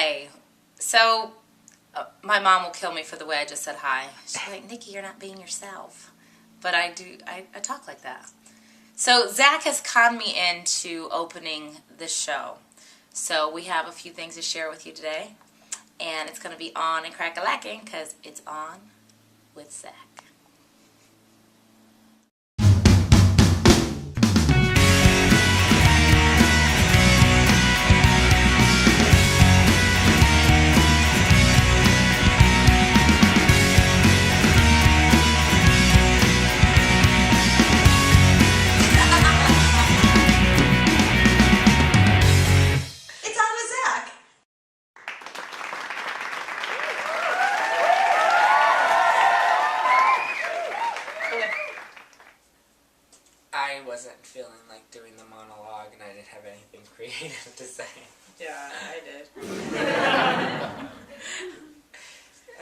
Okay, so my mom will kill me for the way I just said hi. She's like, Nicci, you're not being yourself. But I talk like that. So Zack has conned me into opening this show. So we have a few things to share with you today. And it's going to be on and crack-a-lacking because it's on with Zack. I wasn't feeling like doing the monologue and I didn't have anything creative to say. Yeah, I did.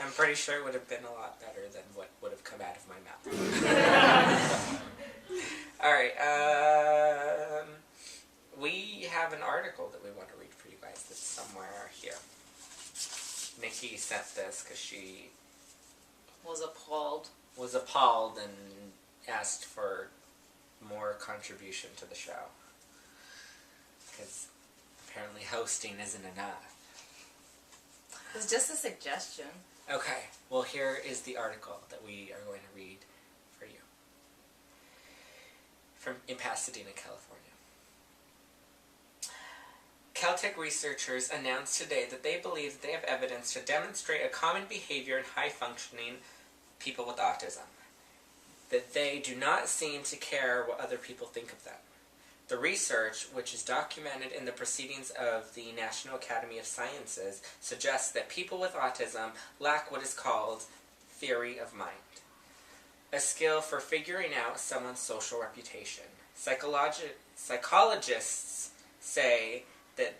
I'm pretty sure it would have been a lot better than what would have come out of my mouth. Alright, we have an article that we want to read for you guys that's somewhere here. Nicci sent this because she Was appalled and asked for more contribution to the show. Because apparently hosting isn't enough. It was just a suggestion. Okay, well here is the article that we are going to read for you. In Pasadena, California. Caltech researchers announced today that they believe that they have evidence to demonstrate a common behavior in high-functioning people with autism. That they do not seem to care what other people think of them. The research, which is documented in the proceedings of the National Academy of Sciences, suggests that people with autism lack what is called theory of mind, a skill for figuring out someone's social reputation. Psychologists say that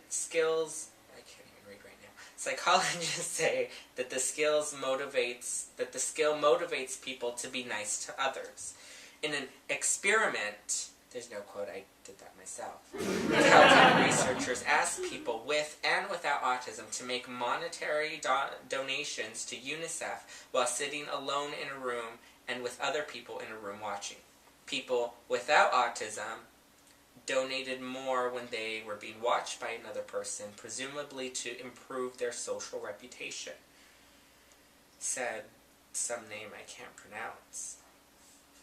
the skill motivates people to be nice to others. In an experiment, there's no quote, I did that myself. Caltech researchers asked people with and without autism to make monetary donations to UNICEF while sitting alone in a room and with other people in a room watching. People without autism donated more when they were being watched by another person, presumably to improve their social reputation. Said some name I can't pronounce.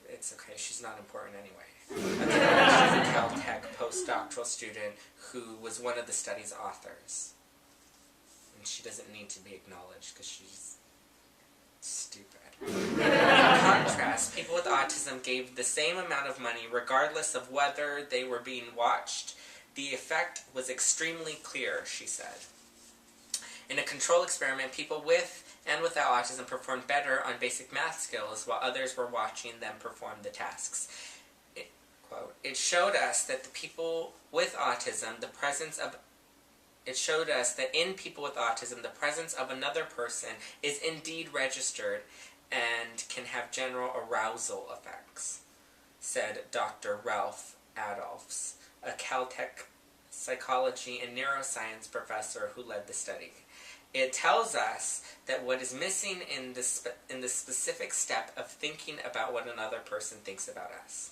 It's okay, she's not important anyway. She's a Caltech postdoctoral student who was one of the study's authors. And she doesn't need to be acknowledged because she's stupid. In contrast, people with autism gave the same amount of money regardless of whether they were being watched. The effect was extremely clear, she said. In a control experiment, people with and without autism performed better on basic math skills while others were watching them perform the tasks. It showed us that in people with autism, the presence of another person is indeed registered and can have general arousal effects, said Dr. Ralph Adolphs, a Caltech psychology and neuroscience professor who led the study. It tells us that what is missing in the specific step of thinking about what another person thinks about us.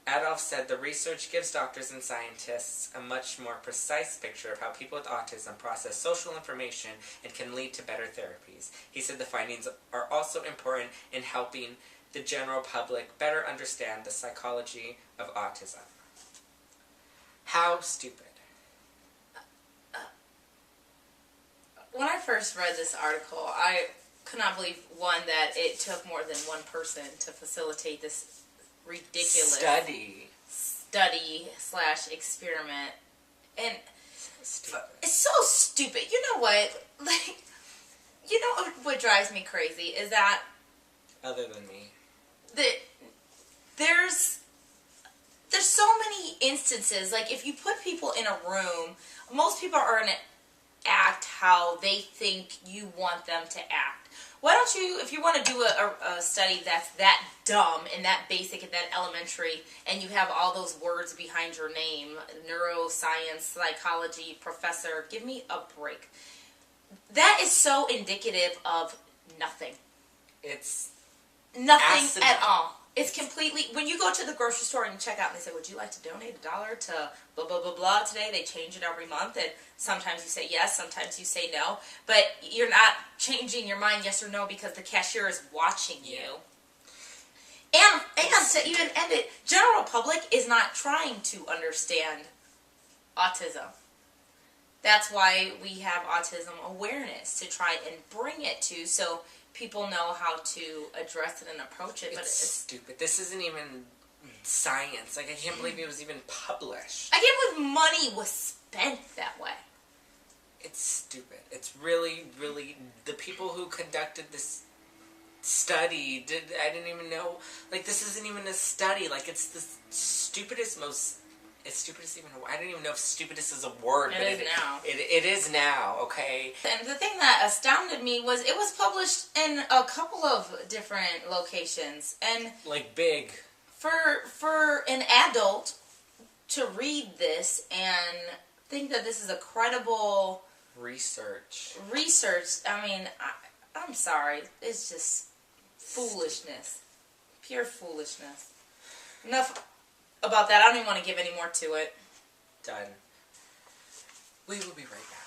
Adolph said the research gives doctors and scientists a much more precise picture of how people with autism process social information and can lead to better therapies. He said the findings are also important in helping the general public better understand the psychology of autism. How stupid. When I first read this article, I could not believe, one, that it took more than one person to facilitate this ridiculous study/experiment. And it's so stupid. You know what? Like, you know what drives me crazy is that, other than me, there's so many instances. Like, if you put people in a room, most people are going to act how they think you want them to act. Why don't you, if you want to do a study that's that dumb and that basic and that elementary, and you have all those words behind your name, neuroscience, psychology, professor, give me a break. that is so indicative of nothing. It's nothing asinine. at all. It's completely, when you go to the grocery store and you check out and they say, would you like to donate $1 to blah, blah, blah, blah today? They change it every month, and sometimes you say yes, sometimes you say no. But you're not changing your mind yes or no because the cashier is watching you. And to even end it, general public is not trying to understand autism. That's why we have autism awareness, to try and bring it to, so people know how to address it and approach it. But it's stupid. This isn't even science. Like, I can't believe it was even published. I can't believe money was spent that way. It's stupid. It's really, really, the people who conducted this study I didn't even know, like, this isn't even a study. Like, it's the stupidest, it's stupidest even, I don't even know if stupidest is a word. It is now. It is now, okay? And the thing that astounded me was it was published in a couple of different locations. And like, big. For an adult to read this and think that this is a credible research, I mean, I'm sorry. It's just foolishness. Pure foolishness. Enough about that. I don't even want to give any more to it. Done. We will be right back.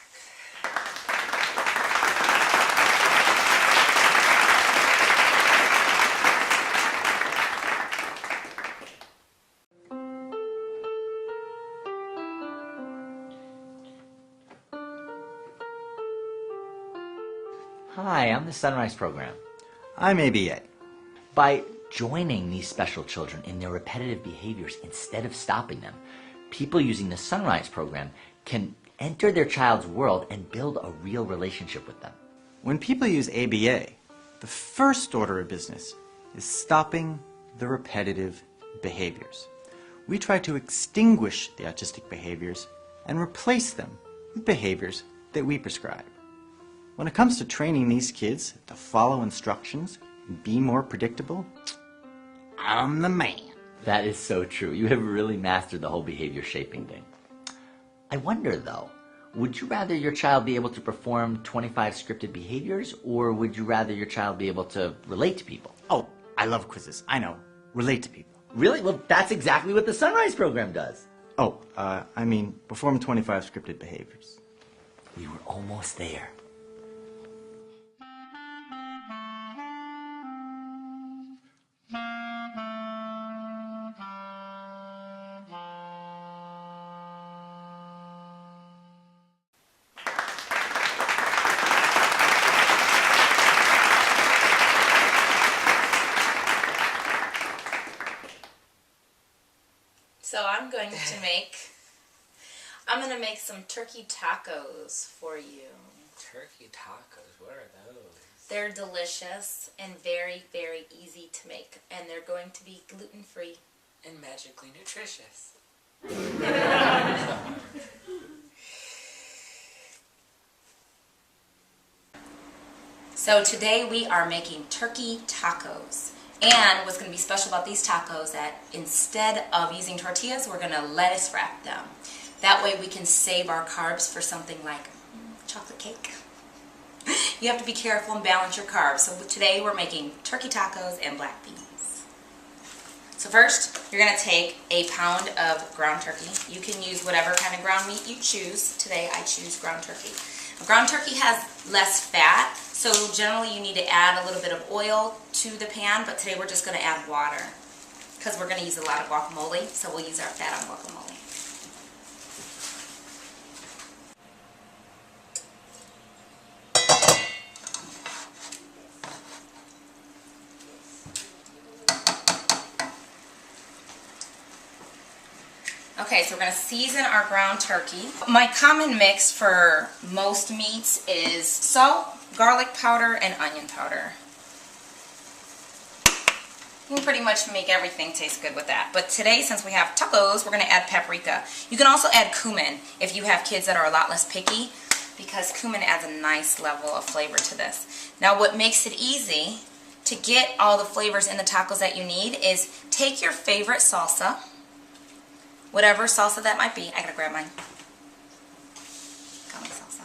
Hi, I'm the Sunrise Program. I'm ABA. By joining these special children in their repetitive behaviors instead of stopping them, people using the Sunrise Program can enter their child's world and build a real relationship with them. When people use ABA, the first order of business is stopping the repetitive behaviors. We try to extinguish the autistic behaviors and replace them with behaviors that we prescribe. When it comes to training these kids to follow instructions and be more predictable, I'm the man. That is so true. You have really mastered the whole behavior shaping thing. I wonder, though, would you rather your child be able to perform 25 scripted behaviors, or would you rather your child be able to relate to people? Oh, I love quizzes. I know. Relate to people. Really? Well, that's exactly what the Sunrise Program does. Oh, I mean, perform 25 scripted behaviors. We were almost there. So I'm going to make some turkey tacos for you. Turkey tacos, what are those? They're delicious and very, very easy to make. And they're going to be gluten-free. And magically nutritious. So today we are making turkey tacos. And what's going to be special about these tacos that instead of using tortillas, we're going to lettuce wrap them. That way we can save our carbs for something like chocolate cake. You have to be careful and balance your carbs. So today we're making turkey tacos and black beans. So first, you're going to take a pound of ground turkey. You can use whatever kind of ground meat you choose. Today I choose ground turkey. Ground turkey has less fat, so generally you need to add a little bit of oil to the pan, but today we're just going to add water because we're going to use a lot of guacamole, so we'll use our fat on guacamole. Okay, so we're going to season our ground turkey. My common mix for most meats is salt, garlic powder, and onion powder. You can pretty much make everything taste good with that. But today, since we have tacos, we're going to add paprika. You can also add cumin if you have kids that are a lot less picky, because cumin adds a nice level of flavor to this. Now, what makes it easy to get all the flavors in the tacos that you need is take your favorite salsa, whatever salsa that might be. I gotta grab mine. Got my salsa.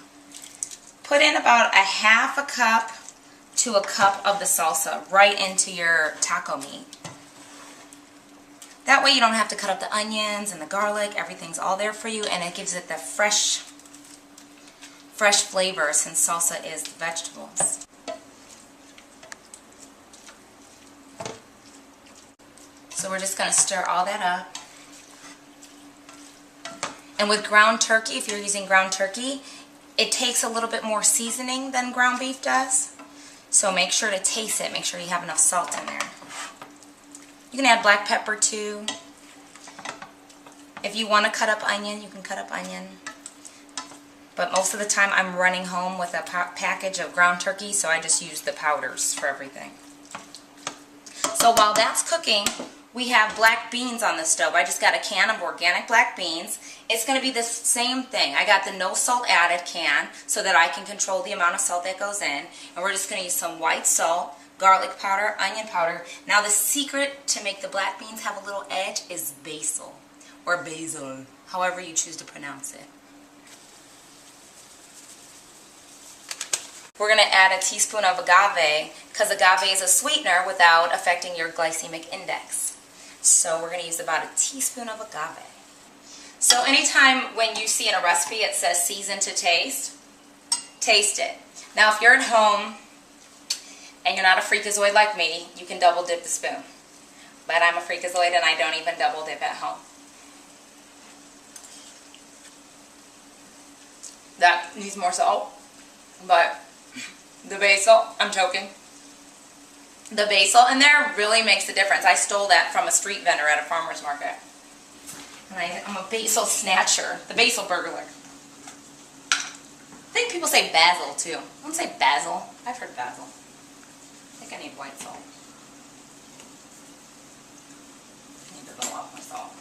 put in about a half a cup to a cup of the salsa right into your taco meat. That way you don't have to cut up the onions and the garlic. Everything's all there for you, and it gives it the fresh flavor since salsa is the vegetables. So we're just going to stir all that up. And with ground turkey, if you're using ground turkey, it takes a little bit more seasoning than ground beef does. So make sure to taste it. Make sure you have enough salt in there. You can add black pepper too. If you want to cut up onion, you can cut up onion. But most of the time I'm running home with a package of ground turkey, so I just use the powders for everything. So while that's cooking, we have black beans on the stove. I just got a can of organic black beans. It's going to be the same thing. I got the no salt added can so that I can control the amount of salt that goes in. And we're just going to use some white salt, garlic powder, onion powder. Now the secret to make the black beans have a little edge is basil, or basil, however you choose to pronounce it. We're going to add a teaspoon of agave, because agave is a sweetener without affecting your glycemic index. So we're going to use about a teaspoon of agave. So anytime when you see in a recipe it says season to taste, taste it. Now if you're at home and you're not a freakazoid like me, you can double dip the spoon. But I'm a freakazoid and I don't even double dip at home. That needs more salt, but the basil, I'm joking. The basil in there really makes a difference. I stole that from a street vendor at a farmer's market. And I'm a basil snatcher, the basil burglar. I think people say basil too. I don't say basil. I've heard basil. I think I need white salt. I need to level off my salt.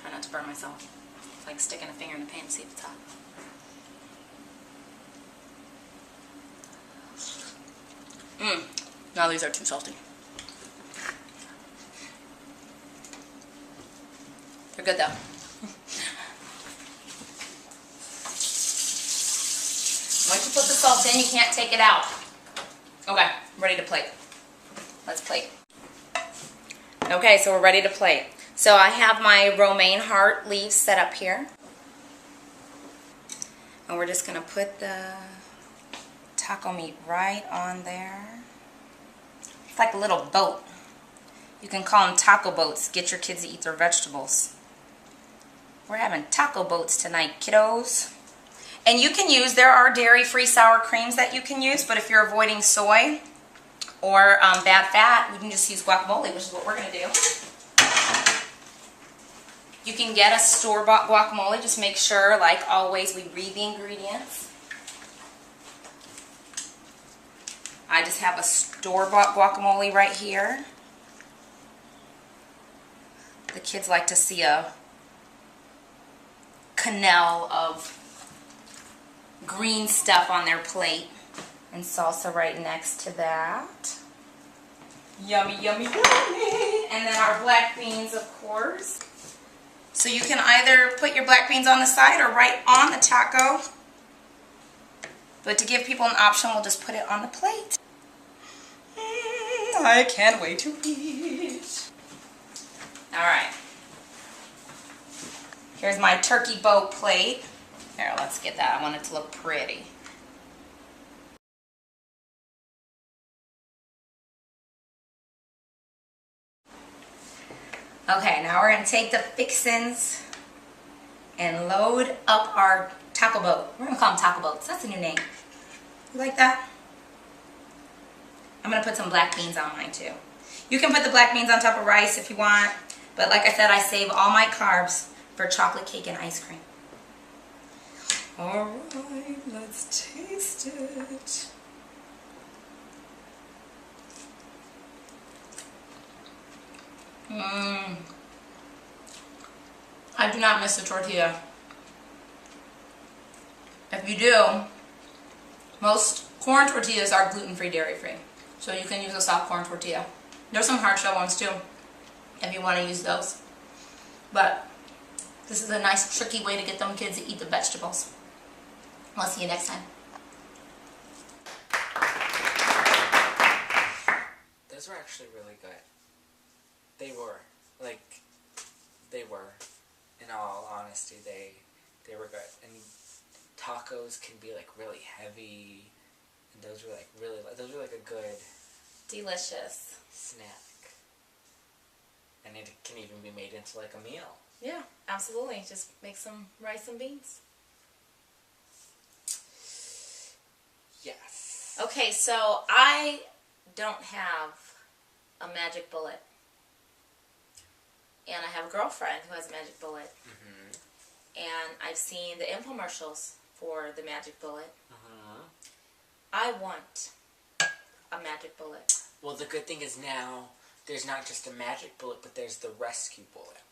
Try not to burn myself. It's like sticking a finger in the pan to see if it's hot. Now these are too salty. They're good though. Once you put the salt in, you can't take it out. Okay, I'm ready to plate. Let's plate. Okay, so we're ready to plate. So I have my romaine heart leaves set up here. And we're just going to put the taco meat right on there. It's like a little boat. You can call them taco boats. Get your kids to eat their vegetables. We're having taco boats tonight, kiddos. And you can use, there are dairy-free sour creams that you can use, but if you're avoiding soy or bad fat, you can just use guacamole, which is what we're going to do. You can get a store-bought guacamole. Just make sure, like always, we read the ingredients. I just have a store-bought guacamole right here. The kids like to see a canal of green stuff on their plate. And salsa right next to that. Yummy, yummy, yummy. And then our black beans, of course. So you can either put your black beans on the side or right on the taco. But to give people an option, we'll just put it on the plate. I can't wait to eat. Alright. Here's my turkey boat plate. Here, let's get that. I want it to look pretty. Okay, now we're going to take the fixins and load up our taco boat. We're going to call them taco boats. That's a new name. You like that? I'm going to put some black beans on mine too. You can put the black beans on top of rice if you want. But like I said, I save all my carbs for chocolate cake and ice cream. Alright, let's taste it. I do not miss the tortilla. If you do, most Corn tortillas are gluten-free, dairy-free. So you can use a soft corn tortilla. There's some hard shell ones too, if you want to use those. But this is a nice tricky way to get them kids to eat the vegetables. I'll see you next time. Those were actually really good. They were. Like, they were. In all honesty, they were good. And tacos can be like really heavy. And those were like really, those were like a good Delicious. snack. And it can even be made into like a meal. Yeah, absolutely. Just make some rice and beans. Yes. Okay, so I don't have a magic bullet. And I have a girlfriend who has a magic bullet. Mm-hmm. And I've seen the infomercials for the magic bullet. Mm-hmm. I want a magic bullet. Well, the good thing is now there's not just a magic bullet, but there's the rescue bullet.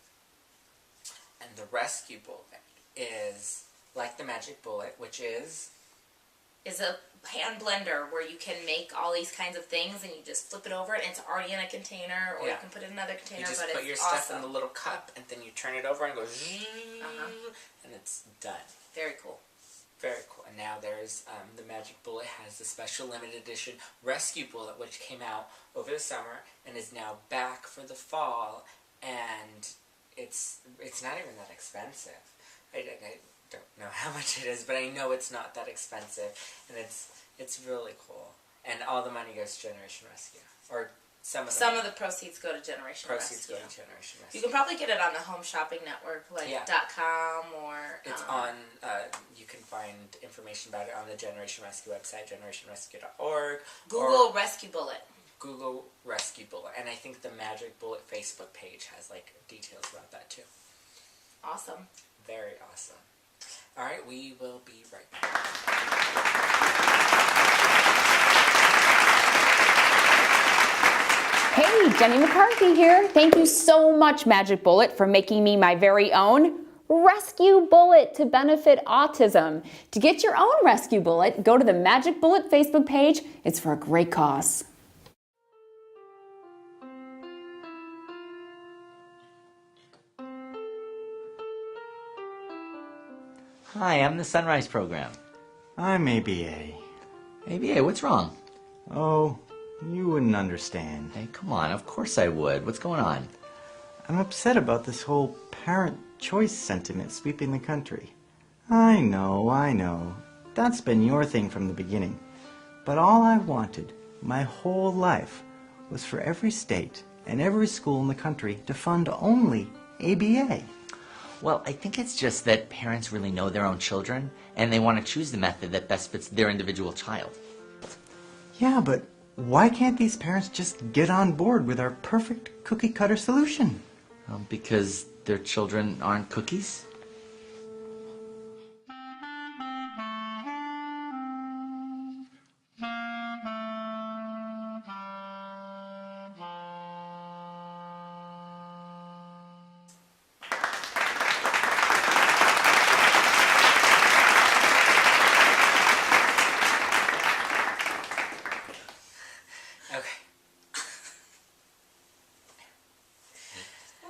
And the rescue bullet is like the magic bullet, which is A hand blender where you can make all these kinds of things and you just flip it over and it's already in a container, or you can put it in another container. you just but put it's your awesome. stuff in the little cup and then you turn it over and go zzz, and it's done. Very cool. Very cool. And now there's the magic bullet has the special limited edition rescue bullet, which came out over the summer and is now back for the fall, and it's not even that expensive. I don't know how much it is, but I know it's not that expensive, and it's really cool. And all the money goes to Generation Rescue, or some of the proceeds go to Generation proceeds Rescue. go to Generation Rescue. You can probably get it on the Home Shopping Network, like .com, or it's on. You can find information about it on the Generation Rescue website, generationrescue.org. Google Rescue Bullet. Google Rescue Bullet, and I think the Magic Bullet Facebook page has like details about that too. Awesome. Very awesome. All right, we will be right back. Hey, Jenny McCarthy here. Thank you so much, Magic Bullet, for making me my very own Rescue Bullet to benefit autism. To get your own Rescue Bullet, go to the Magic Bullet Facebook page. It's for a great cause. Hi, I'm the Sunrise Program. I'm ABA. ABA, what's wrong? Oh, you wouldn't understand. Hey, come on, of course I would. What's going on? I'm upset about this whole parent choice sentiment sweeping the country. I know. That's been your thing from the beginning. But all I wanted, my whole life, was for every state and every school in the country to fund only ABA. Well, I think it's just that parents really know their own children, and they want to choose the method that best fits their individual child. Yeah, but why can't these parents just get on board with our perfect cookie-cutter solution? Because their children aren't cookies?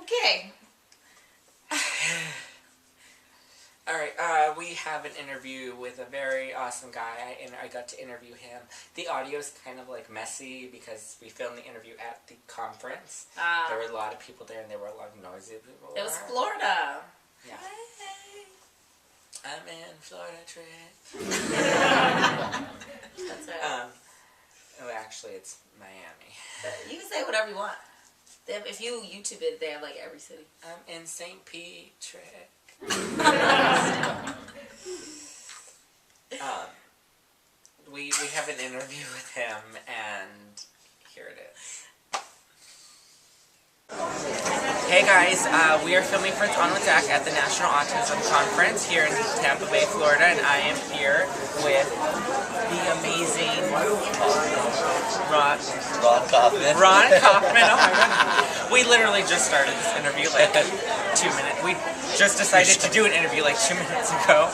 Okay. All right, we have an interview with a very awesome guy, and I got to interview him. The audio's kind of like messy because we filmed the interview at the conference. There were a lot of people there, and there were a lot of noisy people. It was Florida. Yeah. Hey. I'm in Florida trip. That's right. Oh, actually, it's Miami. You can say whatever you want. If you YouTube it, they have like every city. I'm in St. Patrick. We have an interview with him, and here it is. Hey guys, we are filming for On with Zack at the National Autism Conference here in Tampa Bay, Florida, and I am here with the amazing Raun Kaufman. Oh my god. We literally just started this interview like 2 minutes. We just decided to do an interview like 2 minutes ago.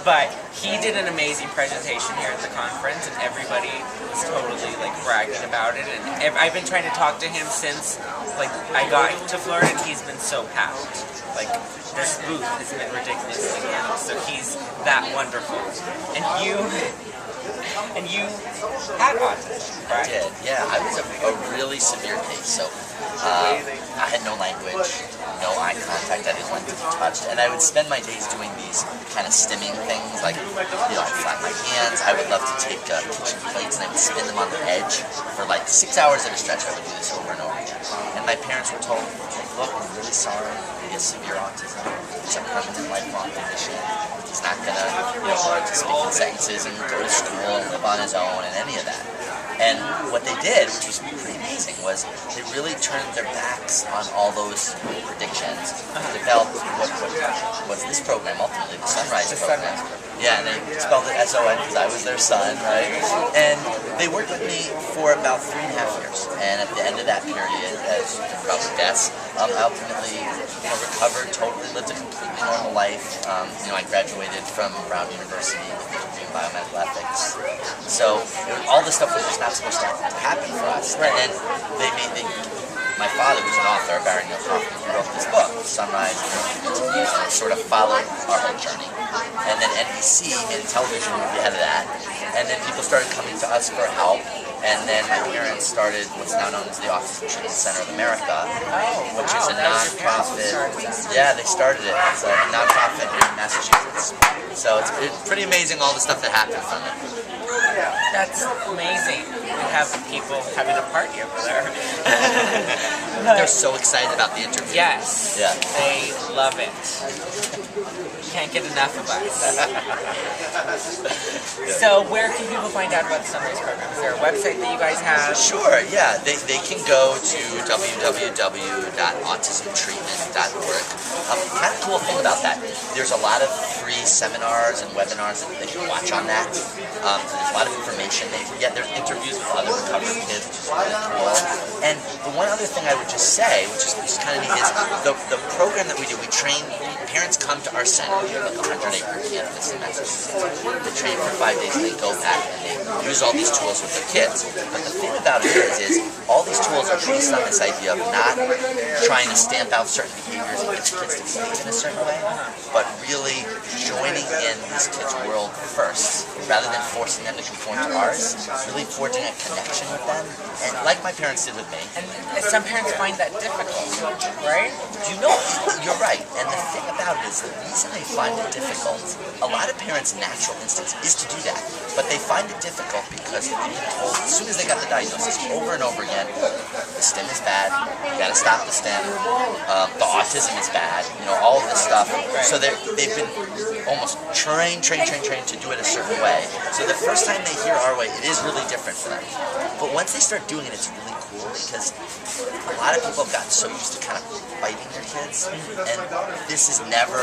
But he did an amazing presentation here at the conference, and everybody was totally like bragging about it. And I've been trying to talk to him since like I got to Florida, and he's been so packed. Like this booth has been ridiculously packed. So he's that wonderful. And you had autism, I right? did, yeah. I was a really severe case, so I had no language, no eye contact, I didn't like to be touched, and I would spend my days doing these kind of stimming things, like, I'd flat my hands, I would love to take kitchen plates and I would spin them on their edge for like 6 hours at a stretch. I would do this over and over again. And my parents were told, look, we're really sorry, he has severe autism, it's a permanent lifelong condition. He's not gonna, speak in sentences and go to school and live on his own and any of that. And what they did, which was pretty amazing, was they really turned their backs on all those predictions and developed what was this program ultimately, the Sunrise program. Yeah, and they spelled it S-O-N because I was their son, right? And they worked with me for about 3.5 years. And at the end of that period, as you can probably guess, I ultimately recovered, totally lived a completely normal life. I graduated from Raun University with a degree in biomedical ethics. So all this stuff was just not supposed to happen for us. And then my father, who's an author, Raun Kaufman, he wrote this book, Sunrise, and it sort of followed our whole journey. And then NBC made a television movie ahead of that. And then people started coming to us for help. And then my parents started what's now known as the Autism Treatment Center of America, which is a non-profit. Yeah, they started it. It's a non-profit in Massachusetts. So it's pretty amazing all the stuff that happened from it. That's amazing. We have people having a party over there. They're so excited about the interview. Yes. Yeah. They love it. Can't get enough of us. So where can people find out about the Sunrise program? Is there a website that you guys have? Sure, yeah. They can go to www.autismtreatment.org. Kind of cool thing about that, there's a lot of free seminars and webinars that they can watch on that. There's a lot of information. There's interviews with other recovery kids, which is really cool. And the one other thing I would just say, which is kind of neat, is the program that we do, we train, parents come to our center, like 100-acre campus in Massachusetts. They train for 5 days and they go back and they use all these tools with their kids. But the thing about it is all these tools are based on this idea of not trying to stamp out certain behaviors and get the kids to behave in a certain way, but really joining in this kid's world first, rather than forcing them to conform to ours, really forging a connection with them, and like my parents did with me. And some parents find that difficult, right? You're right. And the thing about it is, the reason they find it difficult, a lot of parents' natural instinct is to do that, but they find it difficult because they've been told, as soon as they got the diagnosis, over and over again, the stim is bad, you gotta stop the stim, the autism is bad, all of this stuff. So they've been almost trained to do it a certain way. So the first time they hear our way, it is really different for them. But once they start doing it, it's really cool because a lot of people have gotten so used to kind of fighting their kids, and we're never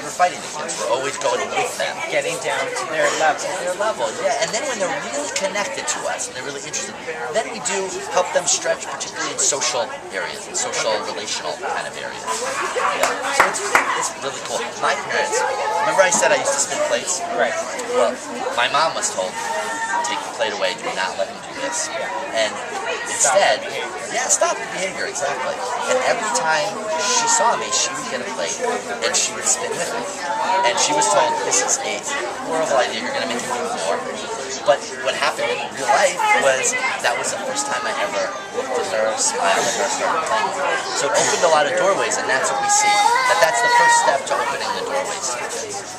fighting the kids. We're always going with them, Getting down to their level. Yeah. And then when they're really connected to us and they're really interested, then we do help them stretch, particularly in social areas, in social relational kind of areas. Yeah. So it's really cool. My parents, remember I said I used to spin plates? Right. Well, my mom was told, take the plate away, do not let him do this. And instead, stop the behavior, exactly. And every time she saw me, she would get a plate and she would spin with me. And she was told, this is a horrible idea, you're going to make him do more. But what happened in real life was that was the first time I ever looked at her, smiled at her, started playing. So it opened a lot of doorways, and that's what we see. That's the first step to opening the doorways to kids.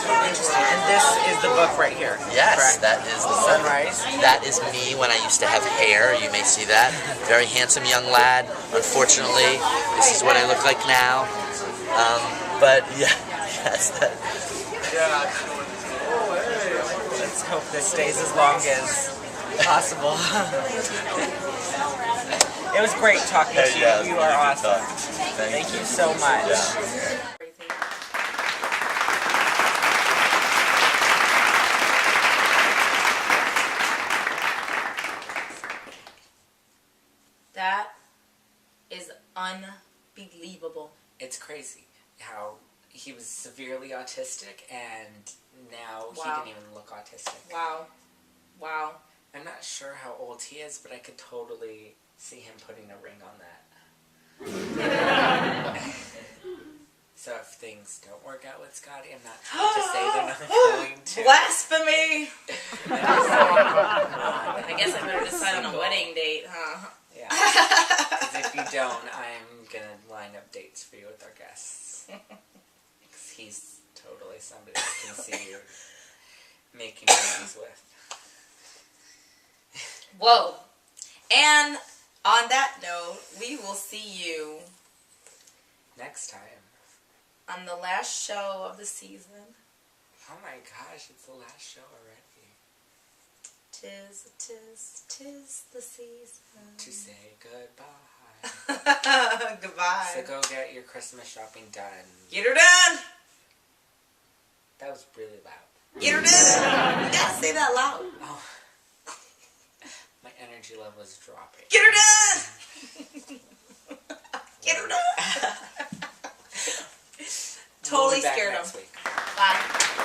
Interesting. And this is the book right here. Yes, correct? That is the book. Sunrise. That is me when I used to have hair. You may see that. Very handsome young lad. Unfortunately, this is what I look like now. But yes. Let's hope this stays as long as possible. It was great talking to you. You are awesome. Thank you so much. That is unbelievable. It's crazy how he was severely autistic, and now he Wow. didn't even look autistic. Wow. Wow. I'm not sure how old he is, but I could totally see him putting a ring on that. So if things don't work out with Scotty, I'm not trying to say they're not going to. Blasphemy! I guess I better decide on a wedding date, huh? Yeah. Because if you don't, I'm going to line up dates for you with our guests. Because he's totally somebody I can see you making babies with. Whoa. And on that note, we will see you Next time. on the last show of the season. Oh my gosh, it's the last show already. Tis the season. To say goodbye. Goodbye. So go get your Christmas shopping done. Get her done. That was really loud. Get her done. You gotta say that loud. Oh. My energy level is dropping. Get her done. Get her done. We'll Totally be back scared next him. week. Bye.